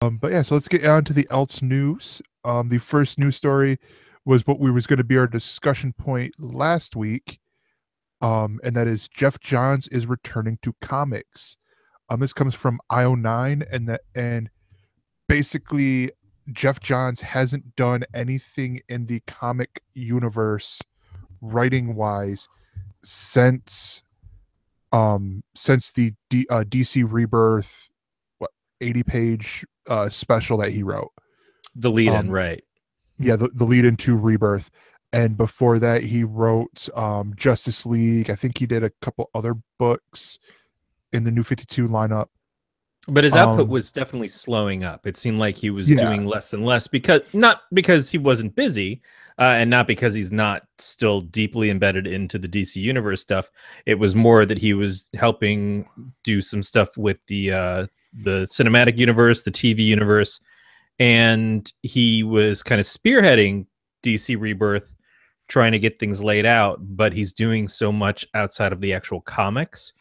But yeah, so let's get on to the else news. The first news story was what we was going to be our discussion point last week, and that is Geoff Johns is returning to comics. This comes from IO9, and basically Geoff Johns hasn't done anything in the comic universe writing wise since since the DC Rebirth, what, 80-page special that he wrote. The lead-in, Um, right? yeah, the lead into Rebirth, and before that he wrote Justice League. I think he did a couple other books in the New 52 lineup. But his output Um, was definitely slowing up. It seemed like he was yeah, doing less and less because not because he wasn't busy, and not because he's not still deeply embedded into the DC universe stuff. It was more that he was helping do some stuff with the cinematic universe, the TV universe, and he was kind of spearheading DC Rebirth, trying to get things laid out. But he's doing so much outside of the actual comics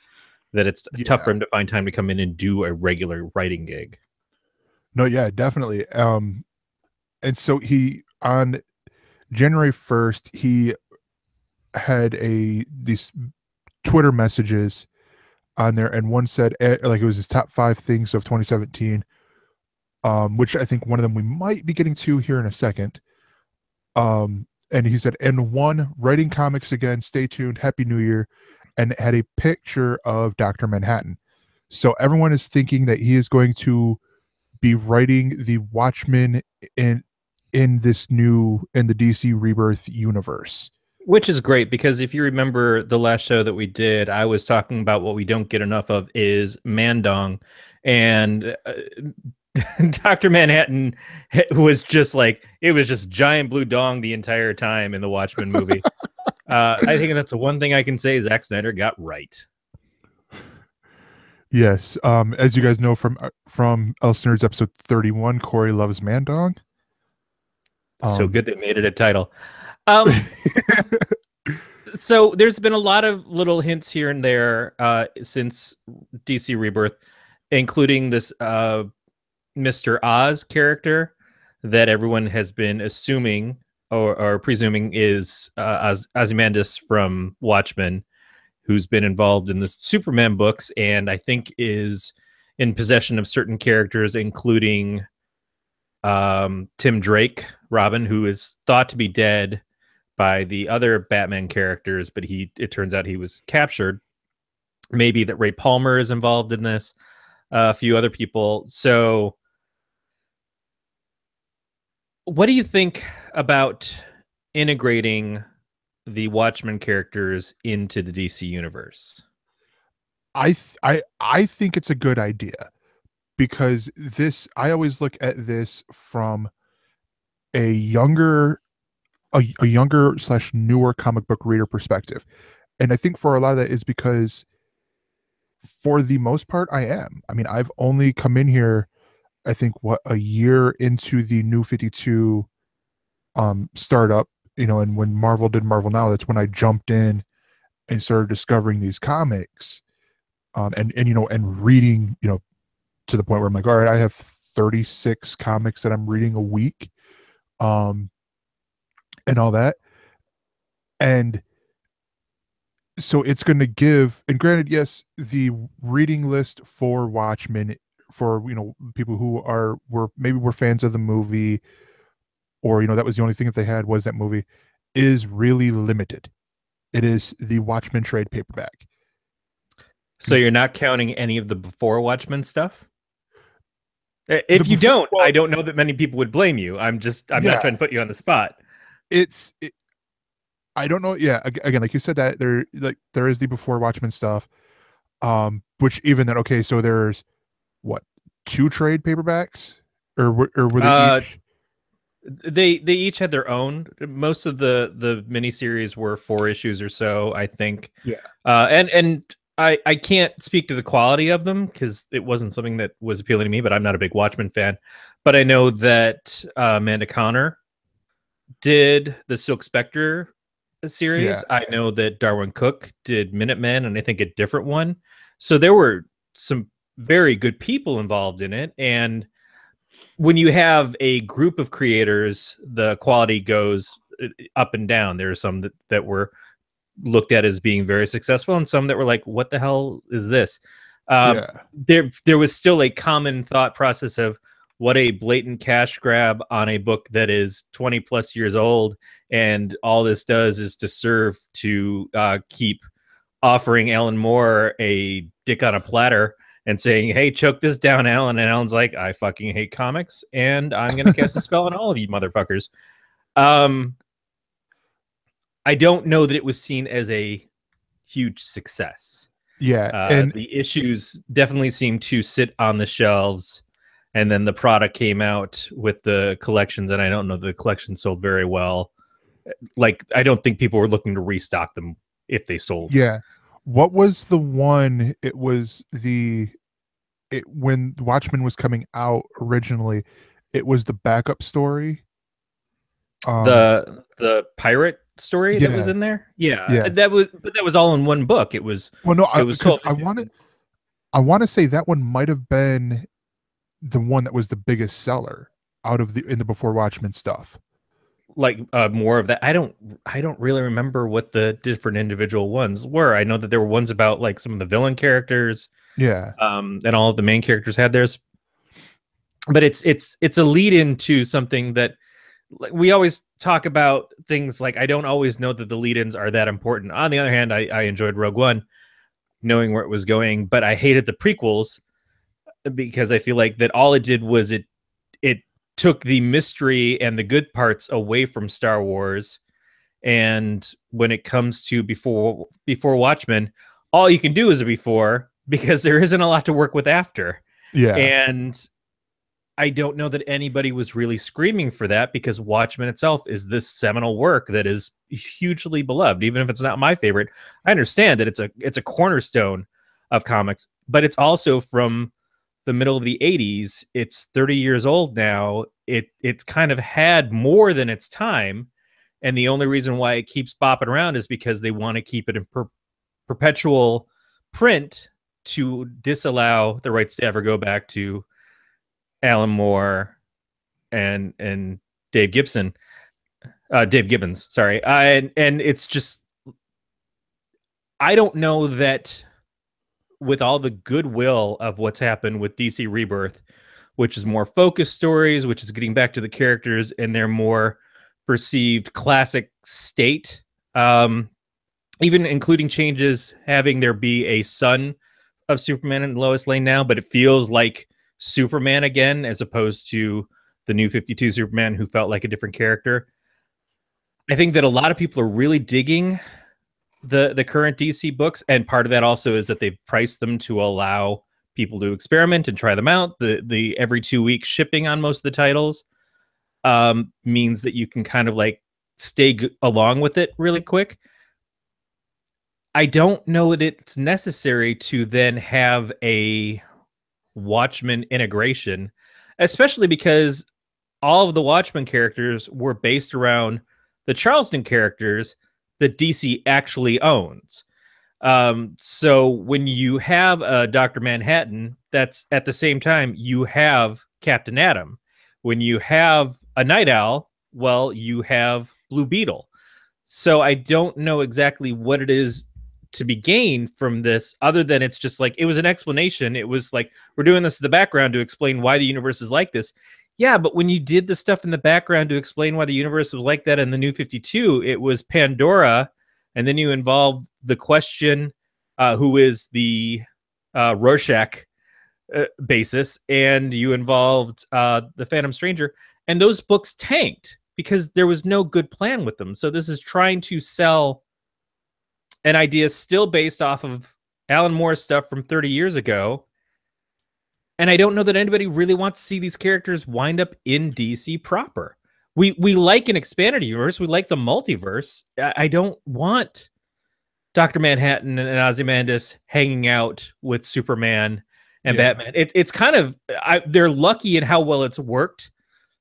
that it's tough yeah, for him to find time to come in and do a regular writing gig. no, yeah, definitely. And so he on January 1st he had a these Twitter messages on there, and one said like it was his top 5 things of 2017, which I think one of them we might be getting to here in a second. And he said, and one, writing comics again, stay tuned, happy new year, and it had a picture of Dr. Manhattan. So everyone is thinking that he is going to be writing the Watchmen in in the DC Rebirth universe. Which is great because if you remember the last show that we did, I was talking about what we don't get enough of is Mandong, and Dr. Manhattan was just like it was just giant blue dong the entire time in the Watchmen movie. I think that's the one thing I can say Zack Snyder got right. Yes, as you guys know from ElseNerds episode 31, Corey loves Mandong. So good they made it a title. Um, so there's been a lot of little hints here and there since DC Rebirth, including this Mr. Oz character that everyone has been assuming or presuming is Ozymandias from Watchmen, who's been involved in the Superman books and I think is in possession of certain characters, including Tim Drake, Robin, who is thought to be dead by the other Batman characters, but it turns out he was captured. Maybe that Ray Palmer is involved in this, a few other people. So what do you think about integrating the Watchmen characters into the DC universe? I think it's a good idea, because this I always look at this from a younger a younger slash newer comic book reader perspective. And I think for a lot of that is because for the most part I am. I mean, I've only come in here, I think, what, a year into the New 52 startup, and when Marvel did Marvel Now, that's when I jumped in and started discovering these comics. And reading, to the point where I'm like, all right, I have 36 comics that I'm reading a week, and all that. And so it's going to give, and granted, yes, the reading list for Watchmen, for people who were fans of the movie, or that was the only thing that they had was that movie, is really limited. It is the Watchmen trade paperback. So you're not counting any of the before Watchmen stuff? If you Before, don't, well, I don't know that many people would blame you. I'm not trying to put you on the spot. I don't know. Yeah, again, like you said, that there is the before Watchmen stuff, which even then, okay, so there's what, 2 trade paperbacks, or were they each? They each had their own. Most of the miniseries were 4 issues or so, I think. Yeah. And I can't speak to the quality of them because it wasn't something that was appealing to me, but I'm not a big Watchmen fan. But I know that Amanda Connor did the Silk Spectre series. Yeah. I know that Darwin Cook did Minutemen, and I think a different one. So there were some very good people involved in it, and when you have a group of creators, the quality goes up and down. There are some that were looked at as being very successful, and some that were like, "What the hell is this?" Yeah. There was still a common thought process of what a blatant cash grab on a book that is 20 plus years old, and all this does is to serve to keep offering Alan Moore a dick on a platter and saying, "Hey, choke this down, Alan." And Alan's like, "I fucking hate comics, and I'm gonna cast a spell on all of you motherfuckers." Um, I don't know that it was seen as a huge success. Yeah. And The issues definitely seemed to sit on the shelves, and then the product came out with the collections, and I don't know the collection sold very well. Like, I don't think people were looking to restock them if they sold. yeah. What was the one? It was when Watchmen was coming out originally, it was the backup story. The pirate story that was Yeah. in there, yeah, Yeah. that was all in one book. It was Well, no, it was because 12 I want to say that one might have been the one that was the biggest seller out of the Before Watchmen stuff. like more of that. I don't really remember what the different individual ones were. I know that there were ones about like some of the villain characters, Yeah. and all of the main characters had theirs. But it's a lead into something that, like, we always talk about things like, I don't always know that the lead-ins are that important. On the other hand, I enjoyed Rogue One, knowing where it was going, but I hated the prequels because I feel like that all it did was it took the mystery and the good parts away from Star Wars. And when it comes to before Watchmen, all you can do is a before, because there isn't a lot to work with after. Yeah. And I don't know that anybody was really screaming for that, because Watchmen itself is this seminal work that is hugely beloved. Even if it's not my favorite, I understand that it's a cornerstone of comics, but it's also from the middle of the 80s. It's 30 years old now. It's kind of had more than its time, and the only reason why it keeps bopping around is because they want to keep it in perpetual print to disallow the rights to ever go back to Alan Moore and Dave Gibson, Dave Gibbons, sorry. And it's just, I don't know that with all the goodwill of what's happened with DC Rebirth, which is more focused stories, which is getting back to the characters in their more perceived classic state, even including changes, having there be a son of Superman and Lois Lane now, but it feels like Superman again, as opposed to the New 52 Superman, who felt like a different character. I think that a lot of people are really digging the current DC books, and part of that also is that they've priced them to allow people to experiment and try them out. The every 2 week shipping on most of the titles means that you can kind of like stay along with it really quick. I don't know that it's necessary to then have a Watchmen integration, especially because all of the Watchmen characters were based around the Charleston characters that DC actually owns. So when you have a Dr. Manhattan, that's at the same time you have Captain Atom. When you have a Night Owl, well, you have Blue Beetle. So I don't know exactly what it is to be gained from this, other than it's just like, it was an explanation. It was like, we're doing this in the background to explain why the universe is like this. Yeah, but when you did the stuff in the background to explain why the universe was like that in the New 52, it was Pandora, and then you involved the Question, who is the Rorschach basis, and you involved the Phantom Stranger, and those books tanked because there was no good plan with them. So this is trying to sell an idea still based off of Alan Moore's stuff from 30 years ago. And I don't know that anybody really wants to see these characters wind up in DC proper. We like an expanded universe. We like the multiverse. I don't want Dr. Manhattan and Ozymandias hanging out with Superman and Batman. It's kind of, they're lucky in how well it's worked,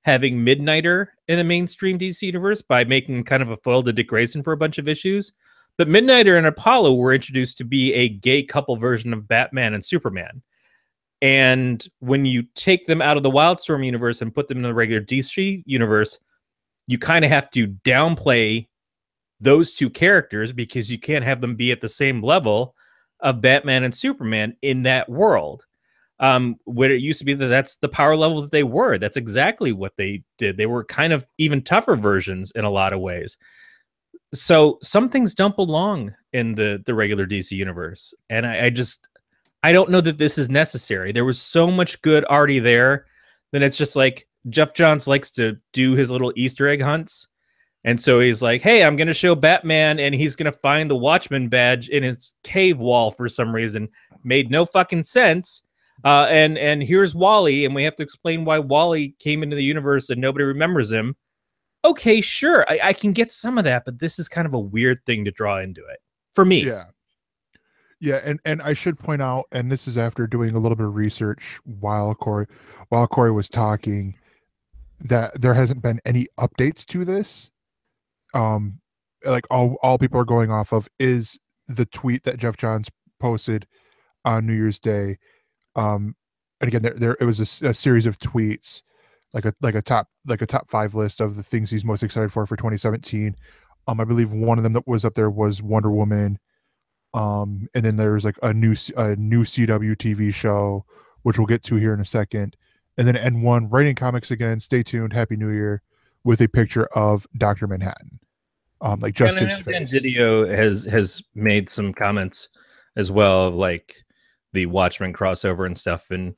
having Midnighter in the mainstream DC universe by making kind of a foil to Dick Grayson for a bunch of issues. But Midnighter and Apollo were introduced to be a gay couple version of Batman and Superman. And when you take them out of the Wildstorm universe and put them in the regular DC universe, you kind of have to downplay those two characters because you can't have them be at the same level of Batman and Superman in that world. Where it used to be that that's the power level that they were. That's exactly what they did. They were kind of even tougher versions in a lot of ways. So some things don't belong in the regular DC universe, and I don't know that this is necessary. There was so much good already there. Then it's just like Geoff Johns likes to do his little Easter egg hunts. And so he's like, hey, I'm going to show Batman, and he's going to find the Watchman badge in his cave wall for some reason. Made no fucking sense. And here's Wally, and we have to explain why Wally came into the universe and nobody remembers him. Okay, sure, I can get some of that, but this is kind of a weird thing to draw into it for me. Yeah. Yeah, and I should point out, and this is after doing a little bit of research while Corey was talking, that there hasn't been any updates to this. Like all people are going off of is the tweet that Geoff Johns posted on New Year's Day. And again, there it was a series of tweets, like a top 5 list of the things he's most excited for 2017. I believe one of them that was up there was Wonder Woman. And then there's like a new CW TV show, which we'll get to here in a second. And then N1 writing comics again. Stay tuned. Happy New Year, with a picture of Dr. Manhattan. Like just his face. Video has made some comments as well of like the Watchmen crossover and stuff, and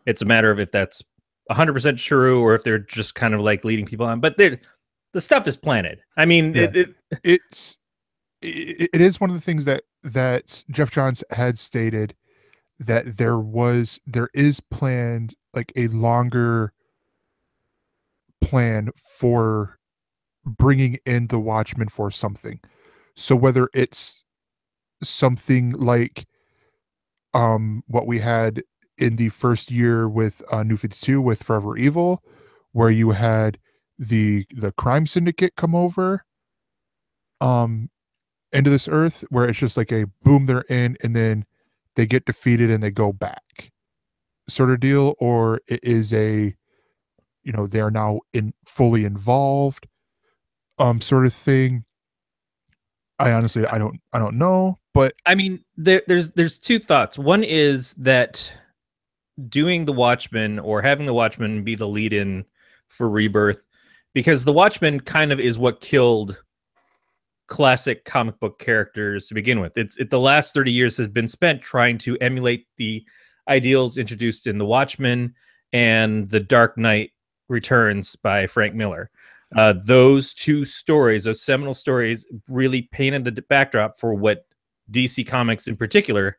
it's a matter of if that's 100% true or if they're just kind of like leading people on. But the stuff is planted. I mean, yeah. It is one of the things that Geoff Johns had stated, that there is planned like a longer plan for bringing in the Watchmen for something. So whether it's something like what we had in the first year with New 52 with Forever Evil, where you had the crime syndicate come over into this earth, where it's just like a boom, they're in, and then they get defeated and they go back sort of deal, or it is a, you know, they're now fully involved sort of thing. I honestly I don't know, but I mean, there's two thoughts. One is that doing the Watchmen or having the Watchmen be the lead-in for Rebirth, because the Watchmen kind of is what killed classic comic book characters to begin with. The last 30 years has been spent trying to emulate the ideals introduced in The Watchmen and The Dark Knight Returns by Frank Miller. Those two stories, those seminal stories, really painted the backdrop for what DC Comics in particular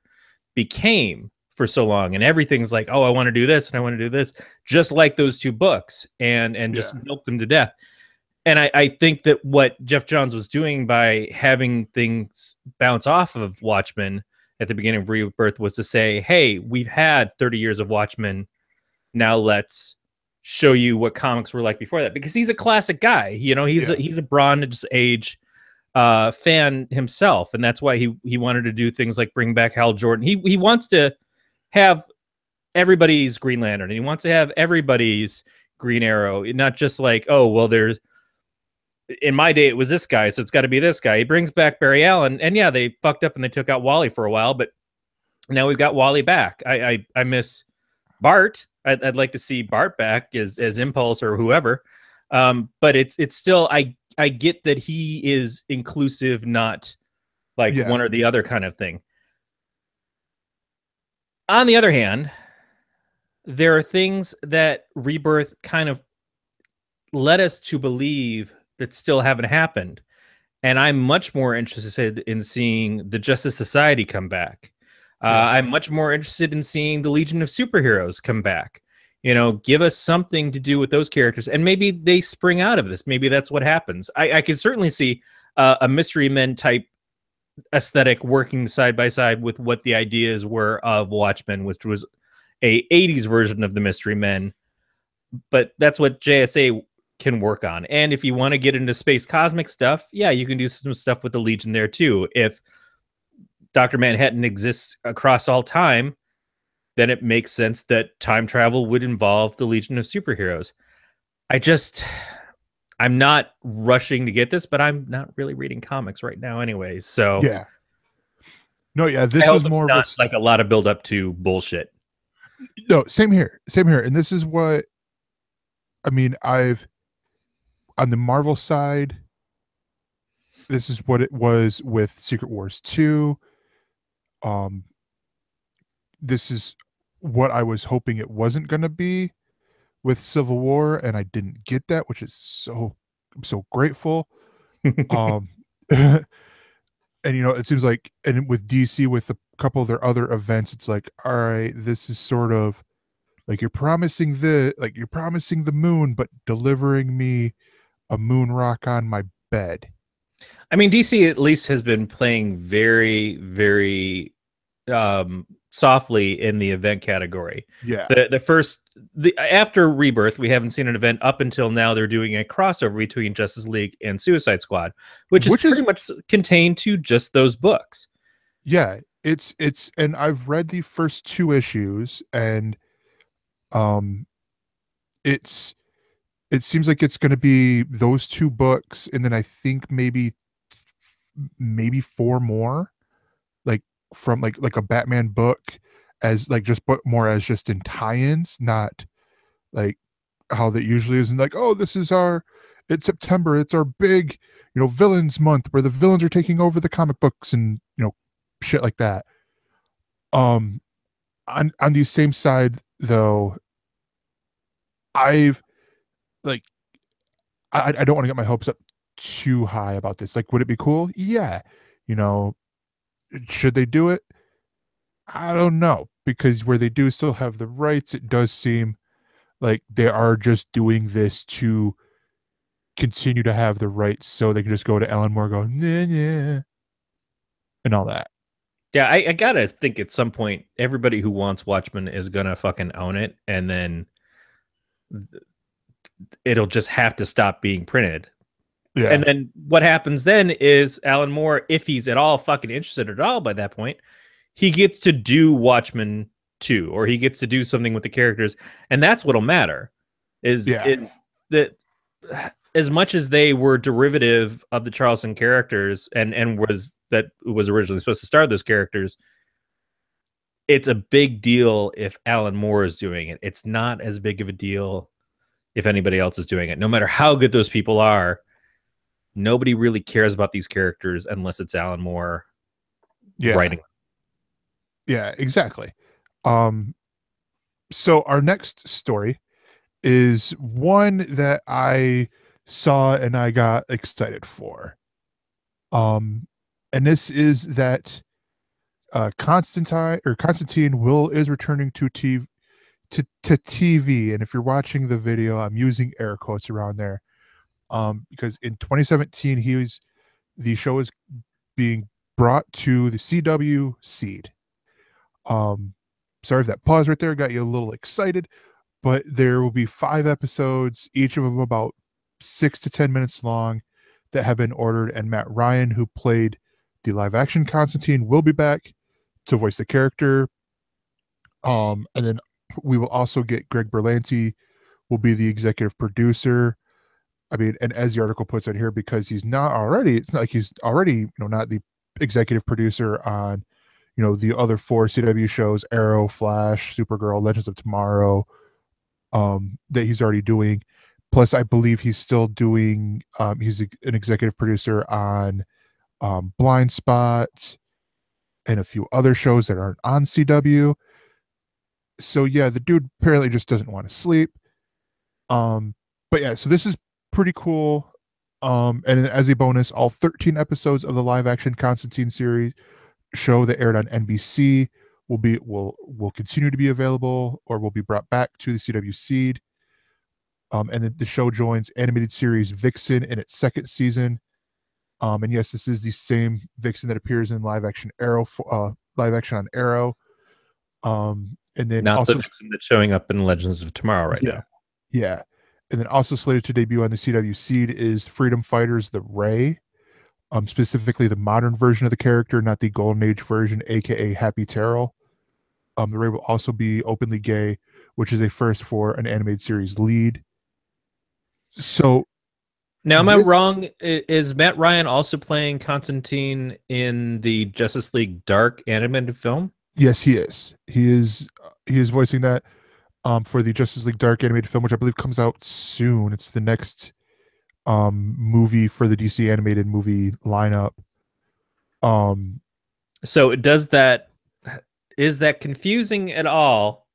became for so long. And everything's like, oh, I want to do this and I want to do this, just like those two books, and just milk them to death. And I think that what Geoff Johns was doing by having things bounce off of Watchmen at the beginning of Rebirth was to say, hey, we've had 30 years of Watchmen. Now let's show you what comics were like before that. Because he's a classic guy. You know, he's a Bronze Age fan himself. And that's why he wanted to do things like bring back Hal Jordan. He wants to have everybody's Green Lantern. And he wants to have everybody's Green Arrow. Not just like, oh, well, there's... in my day, it was this guy, so it's got to be this guy. He brings back Barry Allen, and yeah, they fucked up and they took out Wally for a while, but now we've got Wally back. I miss Bart. I'd like to see Bart back as Impulse or whoever. But it's still, I get that he is inclusive, not like one or the other kind of thing. On the other hand, there are things that Rebirth kind of led us to believe that still haven't happened. And I'm much more interested in seeing the Justice Society come back. I'm much more interested in seeing the Legion of Superheroes come back. You know, give us something to do with those characters. And maybe they spring out of this. Maybe that's what happens. I can certainly see a Mystery Men type aesthetic working side by side with what the ideas were of Watchmen, which was a 80s version of the Mystery Men. But that's what JSA can work on. And if you want to get into space cosmic stuff, yeah, you can do some stuff with the Legion there too. If Dr. Manhattan exists across all time, then it makes sense that time travel would involve the Legion of Superheroes. I just, I'm not rushing to get this, but I'm not really reading comics right now anyway. So Yeah. No, yeah, I this hope was it's more of a not like a lot of build up to bullshit. no, same here. Same here. And this is what I mean, I've on the Marvel side, this is what it was with Secret Wars 2. Um this is what I was hoping it wasn't going to be with Civil War, and I didn't get that, which is I'm so grateful. Um and it seems like, and with DC, with a couple of their other events, it's like, all right, this is sort of like you're promising the moon, but delivering me a moon rock on my bed. I mean, DC at least has been playing very, very softly in the event category. Yeah. The after Rebirth, we haven't seen an event up until now. They're doing a crossover between Justice League and Suicide Squad, which is Which pretty is much contained to just those books. yeah, it's and I've read the first two issues, and um it's it seems like it's going to be those two books, and then I think maybe four more, like from like a Batman book, as like just but more as just in tie-ins, not like how that usually is, and like, oh, this is our it's September, it's our big villains month where the villains are taking over the comic books, and shit like that. um on the same side though, I've like I don't want to get my hopes up too high about this. Like, would it be cool? Yeah. you know should they do it? I don't know, because where they do still have the rights, it does seem like they are just doing this to continue to have the rights, so they can just go to Alan Moore, go nah, nah, and all that. Yeah, I gotta think at some point everybody who wants Watchmen is gonna fucking own it, and then it'll just have to stop being printed. And Yeah, then what happens then is Alan Moore, if he's at all fucking interested at all by that point, he gets to do Watchmen 2, or he gets to do something with the characters, and that's what'll matter. yeah, Is that as much as they were derivative of the Charleston characters, and was originally supposed to star those characters, it's a big deal if Alan Moore is doing it. It's not as big of a deal if anybody else is doing it. No matter how good those people are, nobody really cares about these characters unless it's Alan Moore yeah, writing. yeah, exactly. um so our next story is one that I saw and I got excited for. Um, and this is that Constantine will is returning to TV. And if you're watching the video, I'm using air quotes around there. Because in 2017, the show is being brought to the CW Seed. Um, Sorry if that pause right there got you a little excited, but there will be 5 episodes, each of them about 6 to 10 minutes long, that have been ordered. And Matt Ryan, who played the live action Constantine, will be back to voice the character. And then we will also get Greg Berlanti will be the executive producer. I mean, and as the article puts it here, because it's not like he's already, not the executive producer on, the other 4 CW shows, Arrow, Flash, Supergirl, Legends of Tomorrow, that he's already doing. Plus, I believe he's still doing, he's an executive producer on Blind Spot and a few other shows that aren't on CW. So yeah, the dude apparently just doesn't want to sleep. But yeah, so this is pretty cool. And as a bonus, all 13 episodes of the live action Constantine series show that aired on NBC will continue to be available, or will be brought back to the CW Seed. And then the show joins animated series Vixen in its second season. And yes, this is the same Vixen that appears in live action on Arrow. And then Not the also, Vixen that's showing up in Legends of Tomorrow right yeah, now. yeah. And then also slated to debut on the CW Seed is Freedom Fighters The Ray, specifically the modern version of the character, not the Golden Age version, aka Happy Terrell. The Ray will also be openly gay, which is a first for an animated series lead. So Now, am I this, wrong? Is Matt Ryan also playing Constantine in the Justice League Dark animated film? yes, he is. He is voicing that for the Justice League Dark animated film, which I believe comes out soon. It's the next movie for the DC animated movie lineup. Um, So is that confusing at all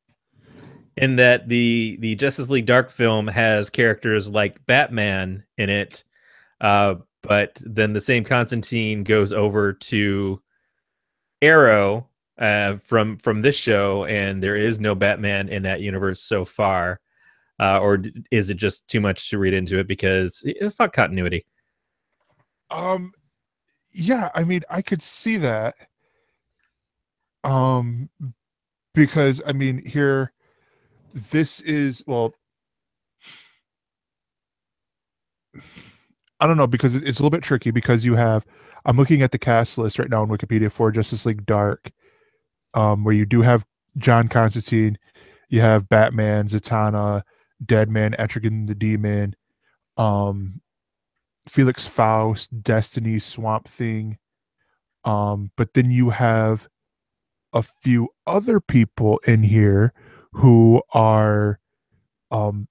in that the Justice League Dark film has characters like Batman in it, but then the same Constantine goes over to Arrow from this show, and there is no Batman in that universe so far. Or is it just too much to read into it because fuck continuity? um, yeah, I mean, I could see that. Um, because I mean, here, this is well, I don't know because it's a little bit tricky because you have. I'm looking at the cast list right now on Wikipedia for Justice League Dark, where you do have John Constantine, you have Batman, Zatanna, Deadman, Etrigan the Demon, um, Felix Faust, Destiny, Swamp Thing. But then you have a few other people in here who are um,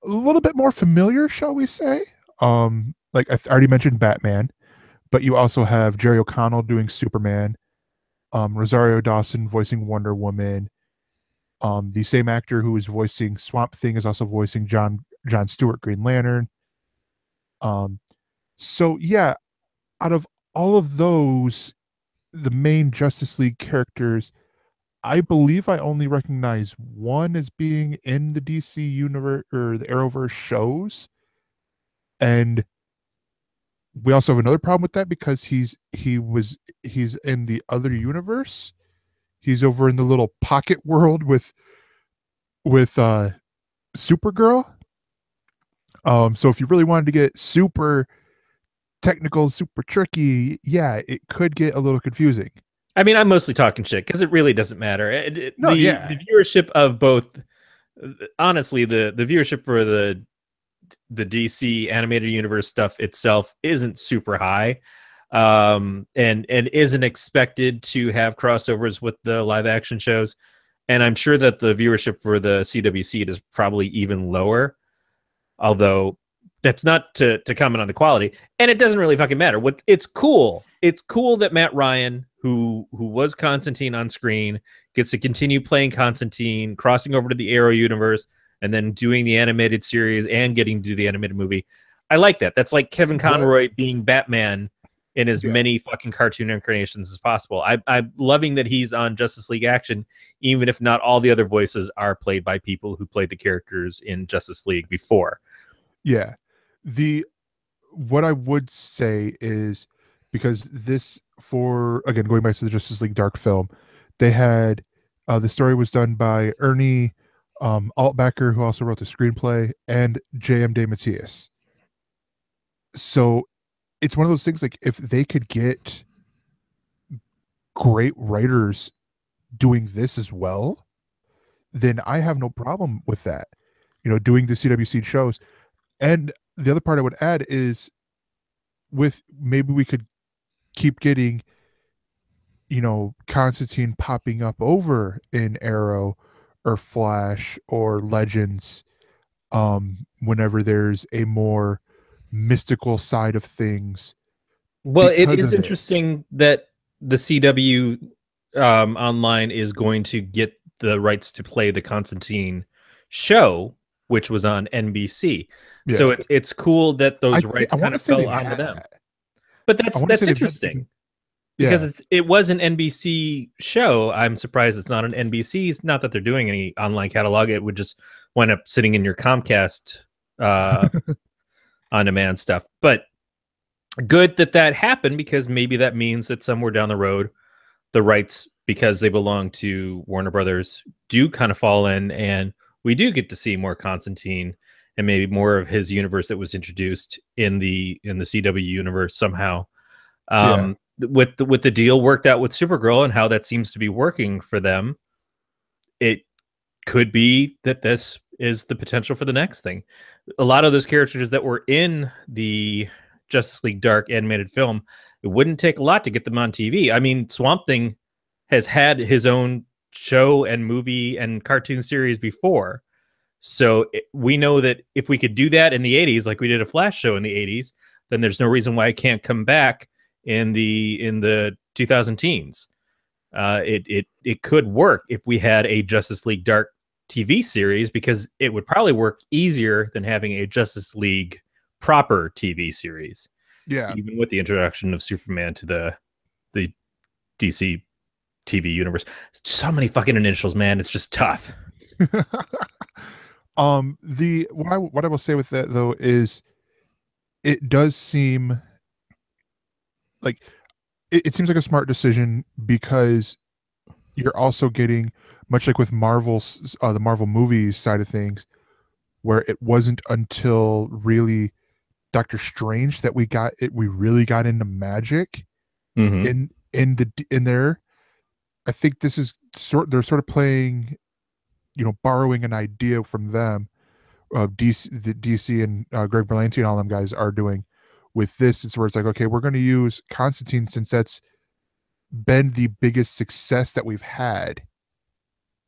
a little bit more familiar, shall we say? Like I already mentioned Batman, but you also have Jerry O'Connell doing Superman, Rosario Dawson voicing Wonder Woman. The same actor who is voicing Swamp Thing is also voicing John Stewart Green Lantern. Um, so yeah, out of all of those, the main Justice League characters, I believe I only recognize one as being in the DC universe or the Arrowverse shows, and we also have another problem with that because he's in the other universe. He's over in the little pocket world with Supergirl. So if you really wanted to get super technical, super tricky, yeah, it could get a little confusing. I mean, I'm mostly talking shit because it really doesn't matter. No, The yeah, viewership of both, honestly, the viewership for the DC animated universe stuff itself isn't super high, and isn't expected to have crossovers with the live action shows. And I'm sure that the viewership for the CWC is probably even lower, although that's not to comment on the quality, and it doesn't really fucking matter. What it's cool. It's cool that Matt Ryan, who was Constantine on screen, gets to continue playing Constantine, crossing over to the Arrow universe, and then doing the animated series and getting to do the animated movie. I like that. That's like Kevin what? Conroy being Batman in as Yeah, many fucking cartoon incarnations as possible. I'm loving that he's on Justice League Action, even if not all the other voices are played by people who played the characters in Justice League before. yeah. The what I would say is because this for again going back to the Justice League Dark film, they had the story was done by Ernie Altbacker, who also wrote the screenplay, and J.M. DeMatteis. So it's one of those things like if they could get great writers doing this as well, then I have no problem with that. You know, doing the CWC shows. And the other part I would add is with maybe we could keep getting, Constantine popping up over in Arrow or Flash or Legends whenever there's a more mystical side of things Well, it because is of this. interesting that the CW online is going to get the rights to play the Constantine show, which was on NBC. So Yeah. it's cool that those rights I kind want to of say fell they've onto had them. that. But I want to that's say they've had interesting because yeah. it was an NBC show. I'm surprised it's not an NBC. It's not that they're doing any online catalog. It would just wind up sitting in your Comcast uh, on demand stuff. But good that that happened because maybe that means that somewhere down the road, the rights, because they belong to Warner Brothers, do kind of fall in, and we do get to see more Constantine and maybe more of his universe that was introduced in the CW universe somehow. Yeah. With the deal worked out with Supergirl and how that seems to be working for them, it could be that this is the potential for the next thing. A lot of those characters that were in the Justice League Dark animated film, it wouldn't take a lot to get them on TV. I mean, Swamp Thing has had his own show and movie and cartoon series before. So we know that if we could do that in the 80s, like we did a Flash show in the 80s, then there's no reason why it can't come back in the 2000 teens. It could work if we had a Justice League Dark TV series, because it would probably work easier than having a Justice League proper TV series. Yeah. Even with the introduction of Superman to the DC TV universe. So many fucking initials, man. It's just tough. The what I will say with that though is it does seem like it seems like a smart decision, because you're also getting, much like with Marvel's the Marvel movies side of things, where it wasn't until really Doctor Strange that we really got into magic Mm-hmm. in there. I think this is they're sort of playing, borrowing an idea from them. DC and Greg Berlanti and all them guys are doing with this. It's where it's like, okay, we're going to use Constantine, since that's been the biggest success that we've had,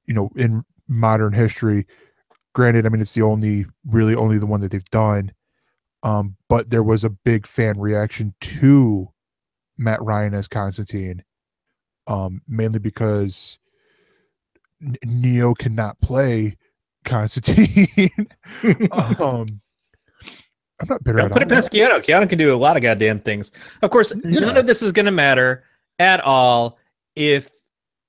in modern history. Granted, I mean, it's really only the one that they've done. But there was a big fan reaction to Matt Ryan as Constantine, mainly because Neo cannot play Constantine. um, I'm not bitter Don't at put all. it past Keanu. Keanu can do a lot of goddamn things. Of course, none of this is going to matter at all if,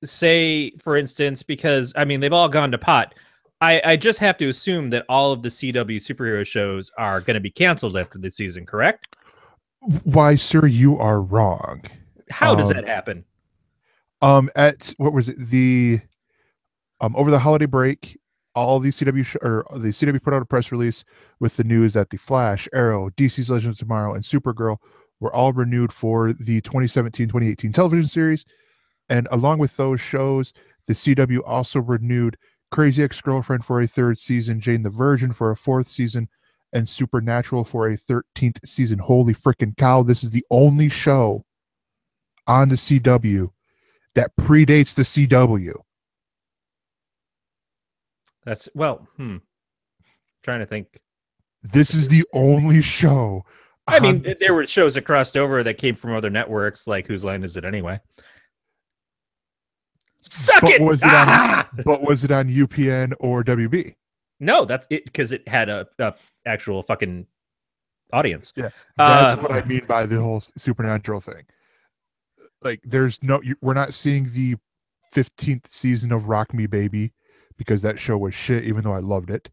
say, for instance, because, I mean, they've all gone to pot. I just have to assume that all of the CW superhero shows are going to be canceled after the season, correct? Why, sir, you are wrong. How does that happen? At what was it? Over the holiday break, all the CW put out a press release with the news that the Flash, Arrow, DC's Legends of Tomorrow, and Supergirl were all renewed for the 2017-2018 television series. And along with those shows, the CW also renewed Crazy Ex-Girlfriend for a third season, Jane the Virgin for a fourth season, and Supernatural for a 13th season. Holy freaking cow. This is the only show on the CW that predates the CW. That's, trying to think. This is the only show. I mean, there were shows that crossed over that came from other networks, like Whose Line Is It Anyway? Suck it! But was it on UPN or WB? No, that's it, because it had a actual fucking audience. Yeah, that's what I mean by the whole Supernatural thing. Like, we're not seeing the 15th season of Rock Me Baby, because that show was shit, even though I loved it.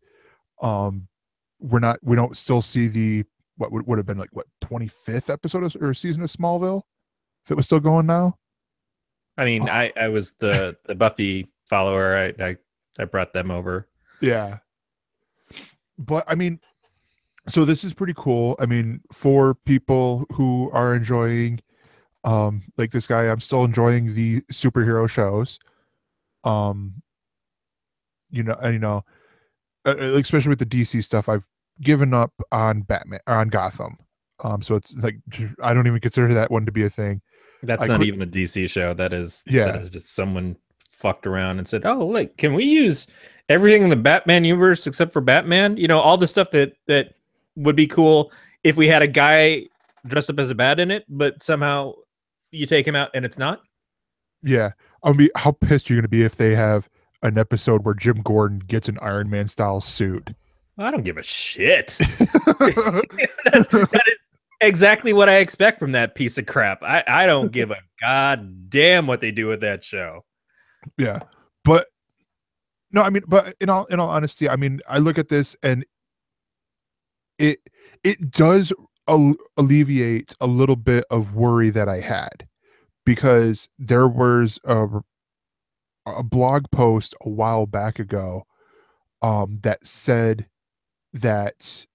We don't still see the what would have been like 25th episode or season of Smallville, if it was still going now. I mean, I was the Buffy follower. I brought them over. Yeah, but I mean, so this is pretty cool. I mean, for people who are enjoying, like this guy, I'm still enjoying the superhero shows. Especially with the DC stuff, I've given up on Batman, on Gotham. So it's like, I don't even consider that one to be a thing. That's not even a DC show. That is just someone fucked around and said, "Oh, look, can we use everything in the Batman universe except for Batman? All the stuff that would be cool if we had a guy dressed up as a bat in it, but somehow you take him out and it's not." Yeah, how pissed are you going to be if they have an episode where Jim Gordon gets an Iron Man style suit? I don't give a shit. that is exactly what I expect from that piece of crap. I don't give a goddamn what they do with that show. Yeah, but no, I mean, but in all honesty, I mean, I look at this and it does alleviate a little bit of worry that I had, because there was a blog post a while back ago that said that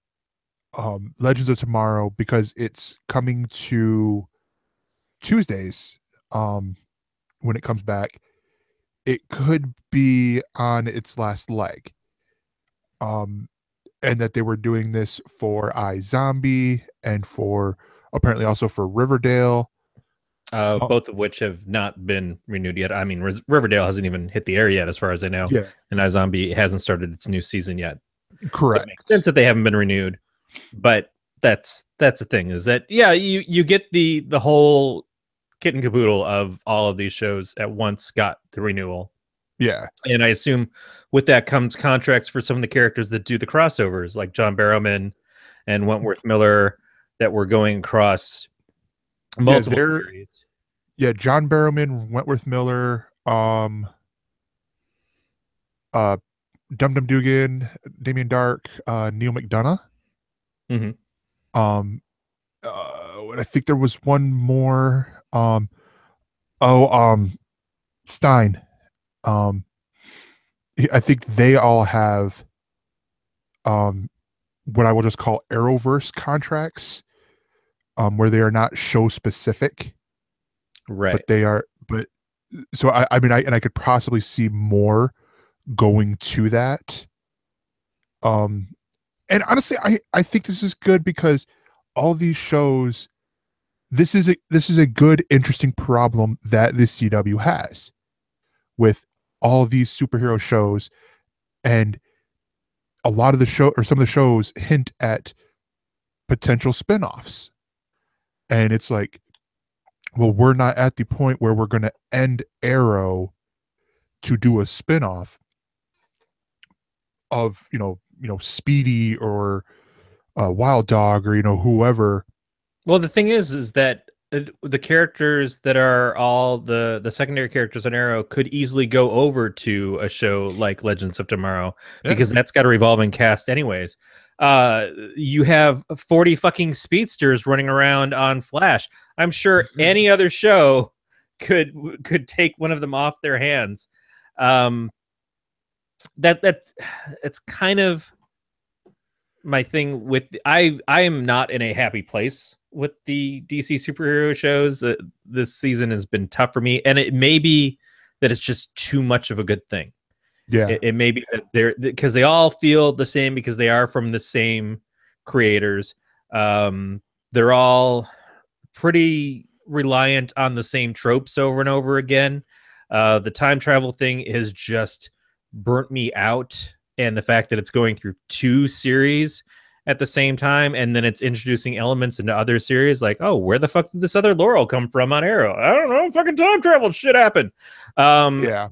Legends of Tomorrow, because it's coming to Tuesdays when it comes back, it could be on its last leg. Um, and that they were doing this for iZombie and for apparently also for Riverdale. Both of which have not been renewed yet. I mean, Riverdale hasn't even hit the air yet, as far as I know, Yeah, and iZombie hasn't started its new season yet. So it makes correct. sense that they haven't been renewed. But that's the thing, is that yeah, you get the whole kit and caboodle of all of these shows at once got the renewal. Yeah. And I assume with that comes contracts for some of the characters that do the crossovers, like John Barrowman and Wentworth Miller, that were going across Yeah, multiple they're series. yeah, John Barrowman, Wentworth Miller, uh Dum Dum Dugan, Damien Dark, Neil McDonough. Hmm. Um I think there was one more. Oh, Stein. Um I think they all have um what I will just call Arrowverse contracts, where they are not show specific, Right. but they are but so I mean I could possibly see more going to that. Um and honestly I think this is good because all these shows, this is a good interesting problem that the CW has with all of these superhero shows, and a lot of the show or some of the shows hint at potential spin-offs. And it's like, well, we're not at the point where we're going to end Arrow to do a spin-off of, Speedy or Wild Dog or, whoever. Well, the thing is that the characters that are all the secondary characters on Arrow could easily go over to a show like Legends of Tomorrow, Yeah. because that's got a revolving cast anyways. You have 40 fucking speedsters running around on Flash. I'm sure any other show could take one of them off their hands. Um, that's it's kind of my thing with I am not in a happy place with the DC superhero shows. This season has been tough for me, and it may be that it's just too much of a good thing. Yeah. It may be that they're, because they all feel the same, because they are from the same creators. They're all pretty reliant on the same tropes over and over again. The time travel thing has just burnt me out, and the fact that it's going through two series at the same time, and then it's introducing elements into other series, like, oh, where the fuck did this other Laurel come from on Arrow? I don't know, fucking time travel shit happened. Yeah.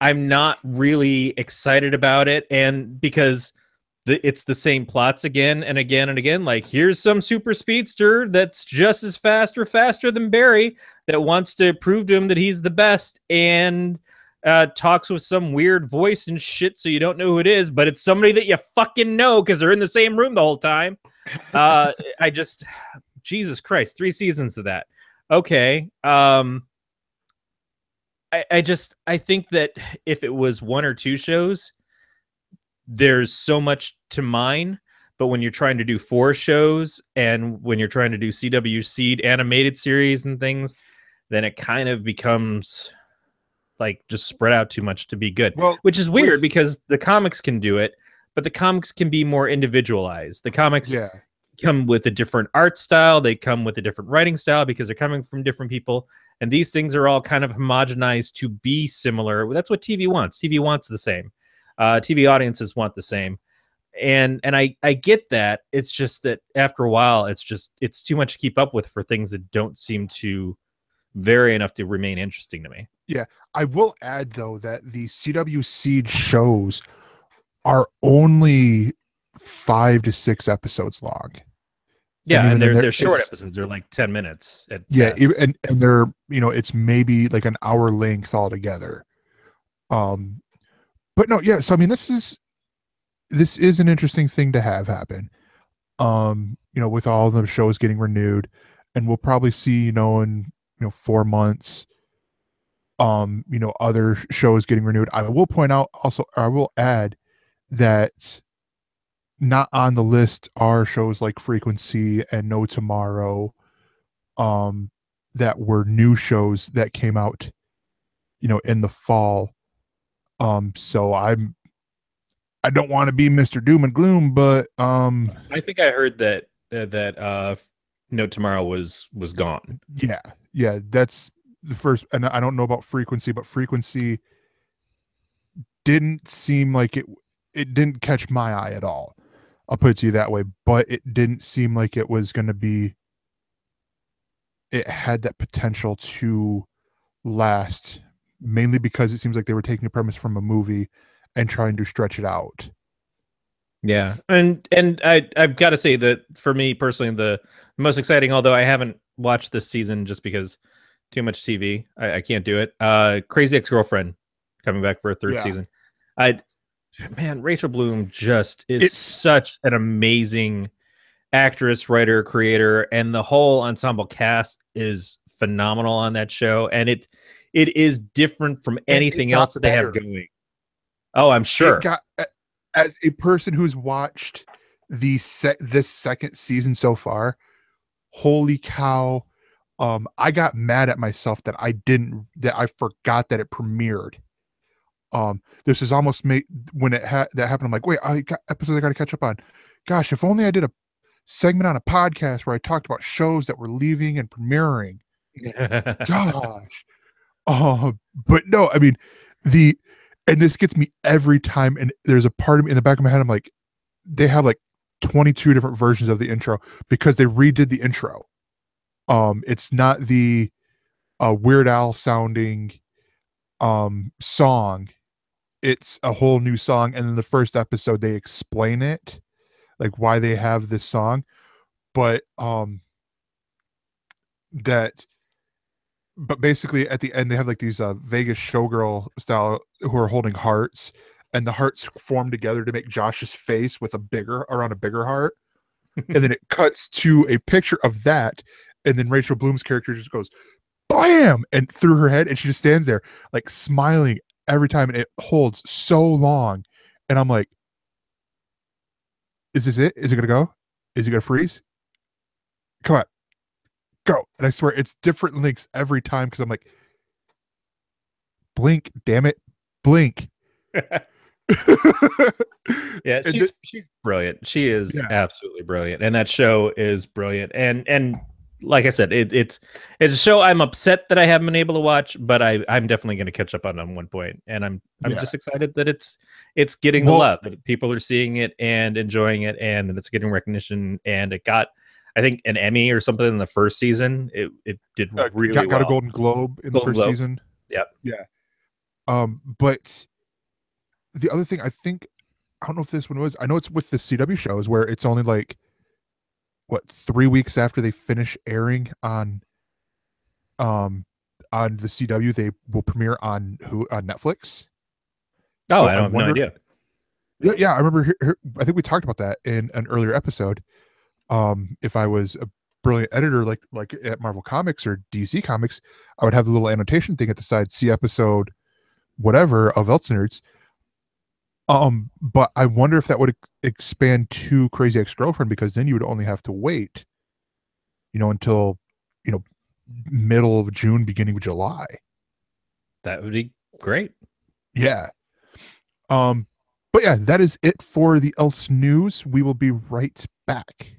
I'm not really excited about it, and because it's the same plots again and again and again. Like, here's some super speedster that's just as fast or faster than Barry, that wants to prove to him that he's the best, and talks with some weird voice and shit, so you don't know who it is, but it's somebody that you fucking know because they're in the same room the whole time. I just, Jesus Christ, 3 seasons of that. Okay. I think that if it was 1 or 2 shows, there's so much to mine. But when you're trying to do 4 shows, and when you're trying to do CW Seed animated series and things, then it kind of becomes like just spread out too much to be good, Well, which is weird with because the comics can do it, but the comics can be more individualized. The comics yeah. come with a different art style, they come with a different writing style, because they're coming from different people, and these things are all kind of homogenized to be similar. That's what TV wants. TV wants the same. TV audiences want the same, and I get that. It's just that after a while, it's too much to keep up with for things that don't seem to vary enough to remain interesting to me. Yeah. I will add though that the CW Seed shows are only 5 to 6 episodes long. And Yeah, even and then they're short episodes. They're like 10 minutes at yeah, best. and they're, it's maybe like an hour length altogether. Um but no, yeah, so I mean this is an interesting thing to have happen. With all the shows getting renewed, and we'll probably see, in 4 months, other shows getting renewed. I will point out also, I will add that not on the list are shows like Frequency and No Tomorrow, that were new shows that came out in the fall. So I don't want to be Mr. Doom and Gloom, but I think I heard that No Tomorrow was gone. yeah, yeah, that's the first. And I don't know about Frequency, but Frequency didn't seem like it didn't catch my eye at all. I'll put it to you that way, but it didn't seem like it was going to be, it had that potential to last, mainly because it seems like they were taking a premise from a movie and trying to stretch it out. Yeah, and I've got to say that for me personally, the most exciting, although I haven't watched this season just because too much TV, I can't do it. Crazy Ex-Girlfriend coming back for a third Yeah. season. I Man, Rachel Bloom just is It's such an amazing actress, writer, creator, and the whole ensemble cast is phenomenal on that show. And it is different from and it anything got else that they have better. going. Oh, I'm It sure. got, as a person who's watched this second season so far, holy cow. I got mad at myself that I forgot that it premiered. This is almost made when that happened. I'm like, wait, I got episodes I got to catch up on. Gosh, if only I did a segment on a podcast where I talked about shows that were leaving and premiering. Gosh. But no, I mean, the and this gets me every time. And there's a part of me in the back of my head, I'm like, they have like 22 different versions of the intro because they redid the intro. It's not the Weird Al sounding song. It's a whole new song. And in the first episode, they explain it, like why they have this song. But that but basically at the end they have like these Vegas showgirl style who are holding hearts, and the hearts form together to make Josh's face with a bigger heart, and then it cuts to a picture of that, and then Rachel Bloom's character just goes bam and through her head, and she just stands there like smiling every time, and it holds so long, and I'm like, is this it? Is it gonna go? Is it gonna freeze? Come on, go. And I swear it's different links every time because I'm like, blink, damn it, blink. Yeah, And she's brilliant. She is yeah, absolutely brilliant, and that show is brilliant. And like I said, it's a show I'm upset that I haven't been able to watch, but I'm definitely going to catch up on one point. And I'm yeah. just excited that it's getting the Well, love, that people are seeing it and enjoying it, and that it's getting recognition. And it got, I think, an Emmy or something in the first season. It did really got a well. Golden Globe in the Golden first Globe. season. Yep. Yeah. But the other thing I think, I don't know if this one was, I know it's with the CW shows where it's only like what 3 weeks after they finish airing um on the CW, they will premiere on Netflix. Oh, So I I don't have no wonder. idea. Yeah, yeah, I remember. I think we talked about that in an earlier episode. If I was a brilliant editor like at Marvel Comics or DC Comics, I would have the little annotation thing at the side, see episode whatever of ElseNerds. But I wonder if that would expand to Crazy Ex-Girlfriend, because then you would only have to wait, until you know middle of June, beginning of July. That would be great. Yeah. But yeah, that is it for the Else News. We will be right back.